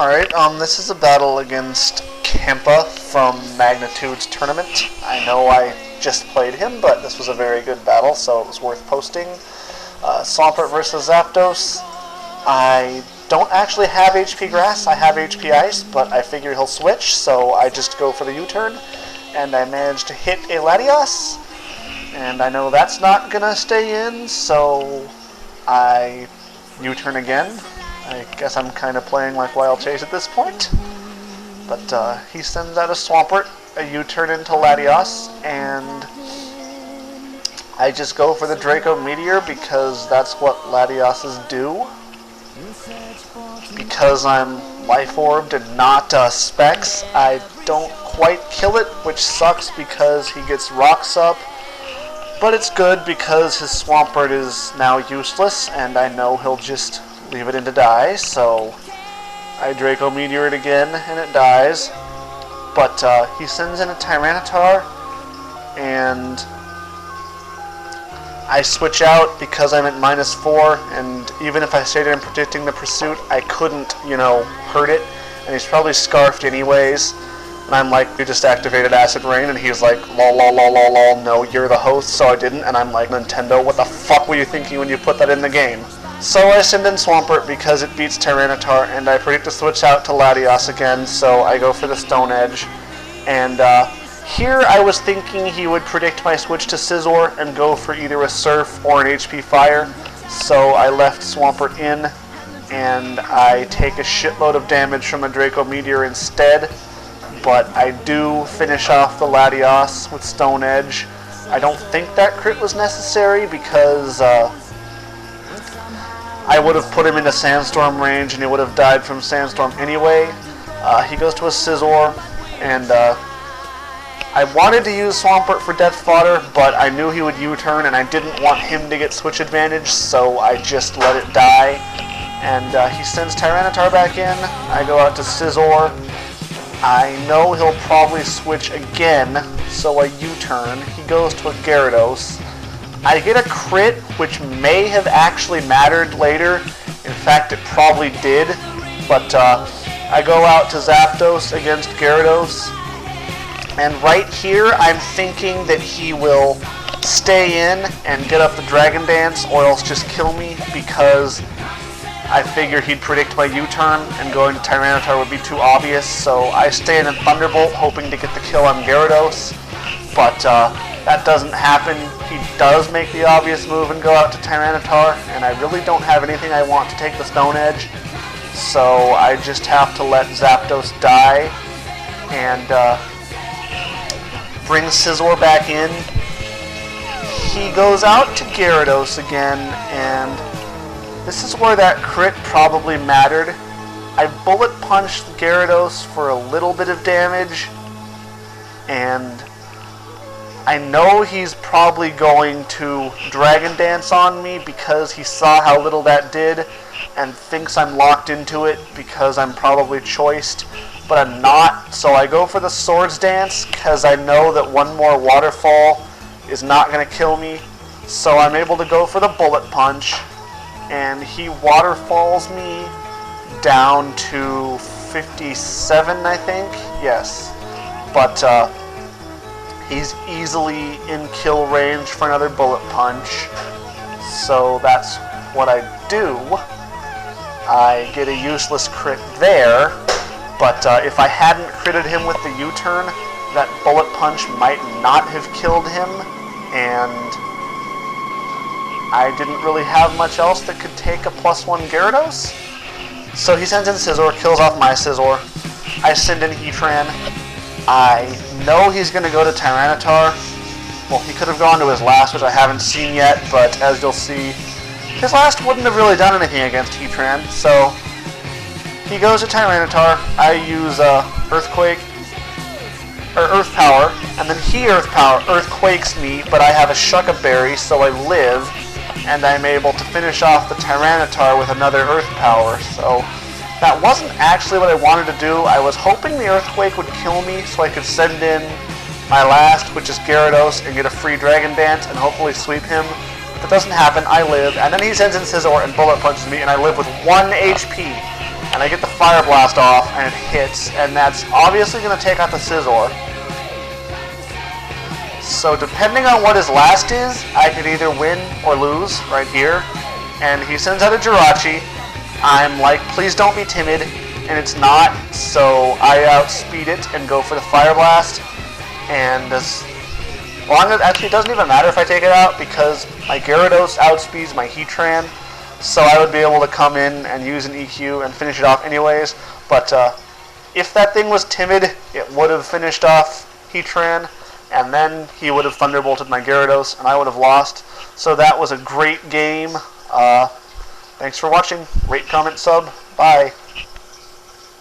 Alright, this is a battle against Campa from Magnitude's tournament. I know I just played him, but this was a very good battle, so it was worth posting. Swampert versus Zapdos. I don't actually have HP Grass, I have HP Ice, but I figure he'll switch, so I just go for the U-turn, and I managed to hit a Latios, and I know that's not gonna stay in, so I U-turn again. I guess I'm kind of playing like Wild Chase at this point. But he sends out a Swampert, a U-turn into Latios, and I just go for the Draco Meteor because that's what Latioses do. Because I'm Life Orbed and not Specs, I don't quite kill it, which sucks because he gets rocks up. But it's good because his Swampert is now useless, and I know he'll just leave it in to die, so I Draco Meteor it again, and it dies. But he sends in a Tyranitar, and I switch out because I'm at -4, and even if I stayed in predicting the pursuit, I couldn't, hurt it, and he's probably scarfed anyways. And I'm like, you just activated Acid Rain, and he's like, lol, lol, lol, lol, lol, no, you're the host, so I didn't, and I'm like, Nintendo, what the fuck were you thinking when you put that in the game? So I send in Swampert because it beats Tyranitar, and I predict to switch out to Latios again, so I go for the Stone Edge. And here I was thinking he would predict my switch to Scizor and go for either a Surf or an HP Fire, so I left Swampert in, and I take a shitload of damage from a Draco Meteor instead, but I do finish off the Latios with Stone Edge. I don't think that crit was necessary because I would have put him into Sandstorm range and he would have died from Sandstorm anyway. He goes to a Scizor, and I wanted to use Swampert for Death Fodder, but I knew he would U-turn and I didn't want him to get switch advantage, so I just let it die. And he sends Tyranitar back in. I go out to Scizor. I know he'll probably switch again, so I U-turn. He goes to a Gyarados. I get a crit, which may have actually mattered later. In fact, it probably did. But I go out to Zapdos against Gyarados. And right here, I'm thinking that he will stay in and get up the Dragon Dance, or else just kill me, because I figure he'd predict my U-turn, and going to Tyranitar would be too obvious. So I stay in and Thunderbolt, hoping to get the kill on Gyarados. But that doesn't happen. He does make the obvious move and go out to Tyranitar, and I really don't have anything I want to take the Stone Edge, so I just have to let Zapdos die, and bring Scizor back in. He goes out to Gyarados again, and this is where that crit probably mattered. I Bullet Punched Gyarados for a little bit of damage, and I know he's probably going to Dragon Dance on me because he saw how little that did and thinks I'm locked into it because I'm probably choiced, but I'm not. So I go for the Swords Dance because I know that one more Waterfall is not going to kill me. So I'm able to go for the Bullet Punch, and he Waterfalls me down to 57, I think. Yes. But he's easily in kill range for another Bullet Punch, so that's what I do. I get a useless crit there, but if I hadn't critted him with the U-turn, that Bullet Punch might not have killed him, and I didn't really have much else that could take a +1 Gyarados. So he sends in Scizor, kills off my Scizor. I send in Heatran. I know he's going to go to Tyranitar. Well, he could have gone to his last, which I haven't seen yet, but as you'll see, his last wouldn't have really done anything against Heatran, so he goes to Tyranitar. I use Earthquake, or Earth Power, and then he Earthquakes me, but I have a Shucka Berry, so I live, and I'm able to finish off the Tyranitar with another Earth Power, so that wasn't actually what I wanted to do. I was hoping the Earthquake would kill me so I could send in my last, which is Gyarados, and get a free Dragon Dance and hopefully sweep him. If it doesn't happen, I live, and then he sends in Scizor and Bullet Punches me, and I live with 1 HP. And I get the Fire Blast off, and it hits, and that's obviously going to take out the Scizor. So depending on what his last is, I could either win or lose right here. And he sends out a Jirachi. I'm like, please don't be timid, and it's not, so I outspeed it and go for the Fire Blast. And as long as, actually it doesn't even matter if I take it out because my Gyarados outspeeds my Heatran, so I would be able to come in and use an EQ and finish it off anyways. But if that thing was timid, it would have finished off Heatran, and then he would have Thunderbolted my Gyarados, and I would have lost. So that was a great game. Thanks for watching. Rate, comment, sub. Bye.